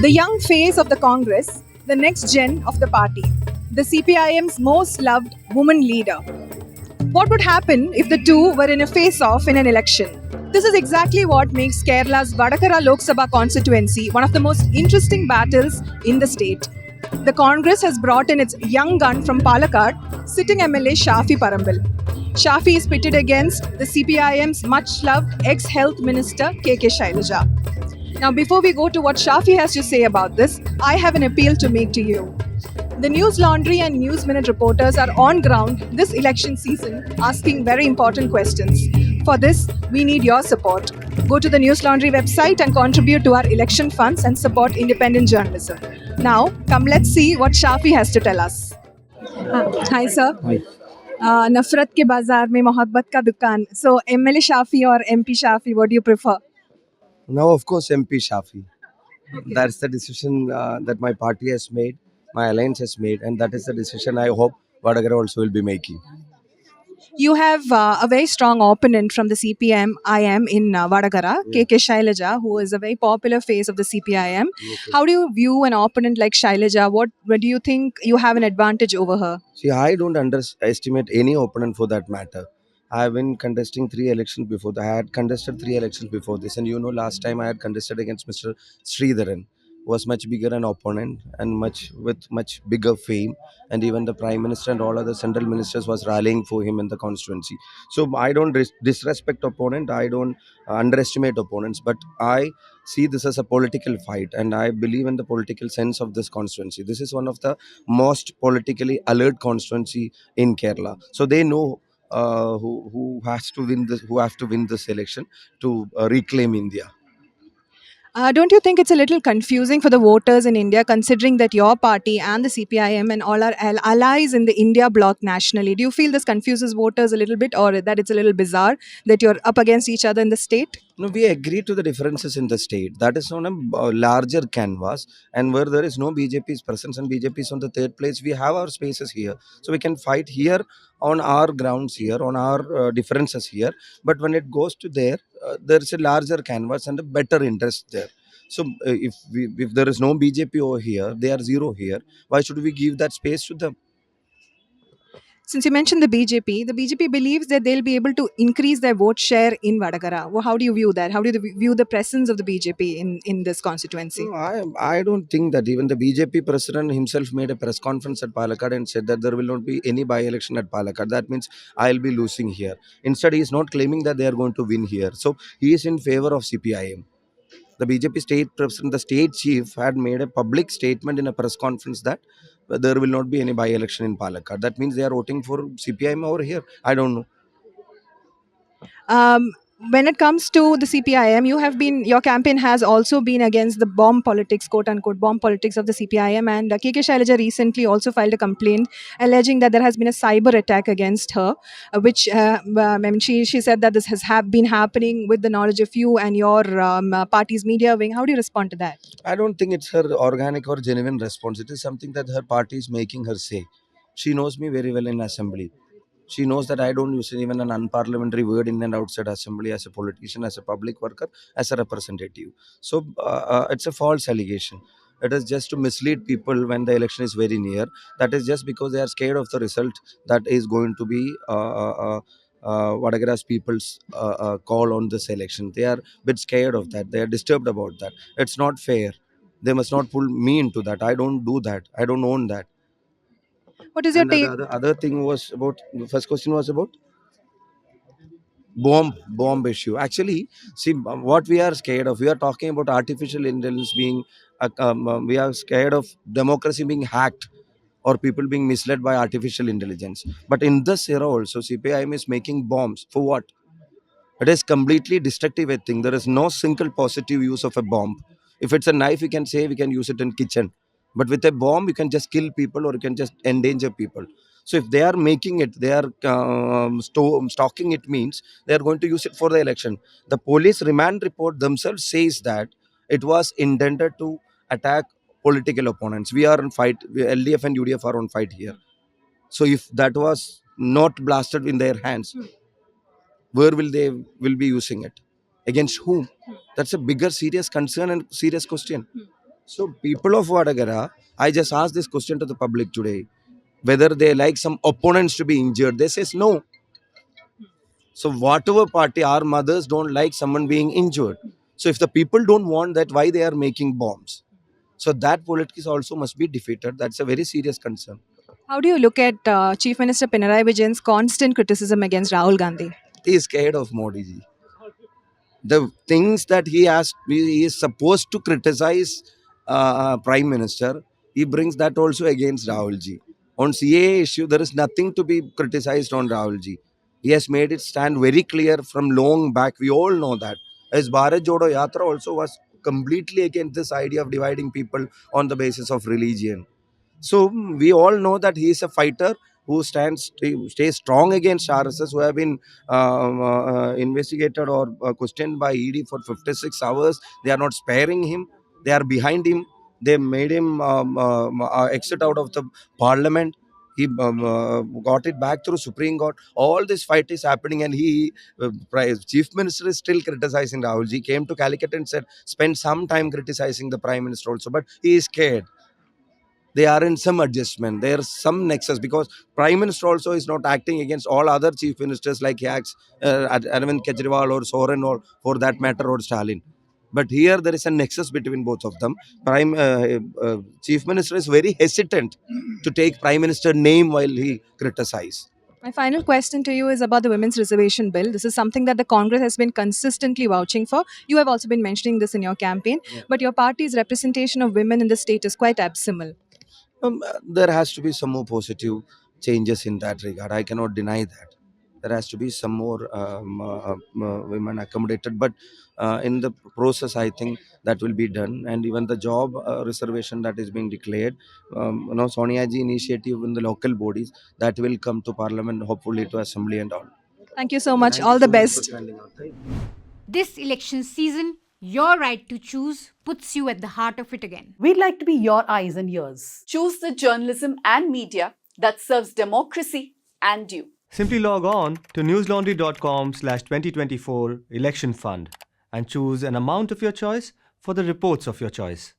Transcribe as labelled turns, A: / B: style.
A: The young face of the Congress, the next gen of the party, the CPIM's most loved woman leader. What would happen if the two were in a face-off in an election? This is exactly what makes Kerala's Vadakara Lok Sabha constituency one of the most interesting battles in the state. The Congress has brought in its young gun from Palakkad, sitting MLA Shafi Parambil. Shafi is pitted against the CPIM's much-loved ex-Health Minister KK Shylaja. Now, before we go to what Shafi has to say about this, I have an appeal to make to you. The News Laundry and News Minute reporters are on ground this election season asking very important questions. For this, we need your support. Go to the News Laundry website and contribute to our election funds and support independent journalism. Now, come let's see what Shafi has to tell us. Hi, sir.
B: Hi.
A: नफरत के बाजार में मोहब्बत का दुकान. So, MLA Shafi or MP Shafi, what do you prefer?
B: Now, of course, MP Shafi. That's the decision that my party has made, my alliance has made, and that is the decision I hope Vadakara also will be making.
A: You have a very strong opponent from the CPM IM in Vadakara, KK Shylaja, who is a very popular face of the CPIM.
B: Okay.
A: How do you view an opponent like Shylaja? What do you think you have an advantage over her?
B: See, I don't underestimate any opponent for that matter. I have been contesting 3 elections before. I had contested 3 elections before this, and last time I had contested against Mr. Sridharan, who was much bigger an opponent and much bigger fame, and even the Prime Minister and all other central ministers was rallying for him in the constituency. So I don't disrespect opponent. I don't underestimate opponents, but I see this as a political fight, and I believe in the political sense of this constituency. This is one of the most politically alert constituency in Kerala. So they know who has to win this, who have to win this election to reclaim India.
A: Don't you think it's a little confusing for the voters in India, considering that your party and the CPIM and all are allies in the India bloc nationally? Do you feel this confuses voters a little bit, or that it's a little bizarre that you're up against each other in the state?
B: No, we agree to the differences in the state. That is on a larger canvas, and where there is no BJP's presence and BJP is on the third place, we have our spaces here, so we can fight here on our grounds here, on our differences here. But when it goes to there, there is a larger canvas and a better interest there. So if there is no BJP over here, they are zero here. Why should we give that space to them?
A: Since you mentioned the BJP believes that they'll be able to increase their vote share in Vadakara. Well, how do you view that? How do you view the presence of the BJP in this constituency?
B: No, I don't think that even the BJP president himself made a press conference at Palakkad and said that there will not be any by-election at Palakkad. That means I'll be losing here. Instead, he is not claiming that they are going to win here. So he is in favor of CPIM. The BJP state president, the state chief, had made a public statement in a press conference that there will not be any by-election in Palakkad. That means they are voting for CPIM over here. I don't know.
A: When it comes to the CPIM, your campaign has also been against the bomb politics, quote unquote, bomb politics of the CPIM. And KK Shylaja recently also filed a complaint alleging that there has been a cyber attack against her, which she said that this has been happening with the knowledge of you and your party's media wing. How do you respond to that?
B: I don't think it's her organic or genuine response. It is something that her party is making her say. She knows me very well in assembly. She knows that I don't use even an unparliamentary word in and outside assembly as a politician, as a public worker, as a representative. So it's a false allegation. It is just to mislead people when the election is very near. That is just because they are scared of the result that is going to be Vadakara's people's call on this election. They are a bit scared of that. They are disturbed about that. It's not fair. They must not pull me into that. I don't do that. I don't own that.
A: What is your
B: And the
A: take?
B: other thing was about, the first question was about bomb issue. Actually, see, what we are scared of, we are talking about artificial intelligence being we are scared of democracy being hacked or people being misled by artificial intelligence. But in this era also, CPIM is making bombs for what? It is completely destructive, I think. There is no single positive use of a bomb. If it's a knife, we can say we can use it in kitchen. But with a bomb, you can just kill people or you can just endanger people. So if they are making it, they are stocking it, means they are going to use it for the election. The police remand report themselves says that it was intended to attack political opponents. We are on fight. LDF and UDF are on fight here. So if that was not blasted in their hands, where will be using it, against whom? That's a bigger serious concern and serious question. So people of Vadakara, I just asked this question to the public today, whether they like some opponents to be injured. They says no. So whatever party, our mothers don't like someone being injured. So if the people don't want that, why they are making bombs? So that politics also must be defeated. That's a very serious concern.
A: How do you look at Chief Minister Pinarayi Vijayan's constant criticism against Rahul Gandhi?
B: He is scared of Modi ji. The things that he is supposed to criticize Prime Minister, he brings that also against Rahul ji. On CAA issue, there is nothing to be criticized on Rahul ji. He has made it stand very clear from long back. We all know that. His Bharat Jodo Yatra also was completely against this idea of dividing people on the basis of religion. So we all know that he is a fighter who stays strong against RSS, who have been investigated or questioned by ED for 56 hours. They are not sparing him. They are behind him. They made him exit out of the parliament. He got it back through Supreme Court. All this fight is happening, and Chief Minister is still criticizing Rahul ji. Came to Calicut and said, spend some time criticizing the Prime Minister also, but he is scared. They are in some adjustment. There's some nexus because Prime Minister also is not acting against all other chief ministers like Hacks, Arvind Kejriwal or Soren or for that matter or Stalin. But here there is a nexus between both of them. Chief Minister is very hesitant to take Prime Minister name while he criticize.
A: My final question to you is about the Women's Reservation Bill. This is something that the Congress has been consistently vouching for. You have also been mentioning this in your campaign, but your party's representation of women in the state is quite abysmal.
B: There has to be some more positive changes in that regard. I cannot deny that. There has to be some more women accommodated, but in the process, I think that will be done. And even the job reservation that is being declared, Sonia ji initiative in the local bodies that will come to Parliament, hopefully to Assembly and all.
A: Thank you so much.
B: Thank you
A: All the
B: so much for
A: best.
B: standing out. Thank you.
C: This election season, your right to choose puts you at the heart of it again.
D: We'd like to be your eyes and ears.
E: Choose the journalism and media that serves democracy and you.
F: Simply log on to newslaundry.com/2024 election fund and choose an amount of your choice for the reports of your choice.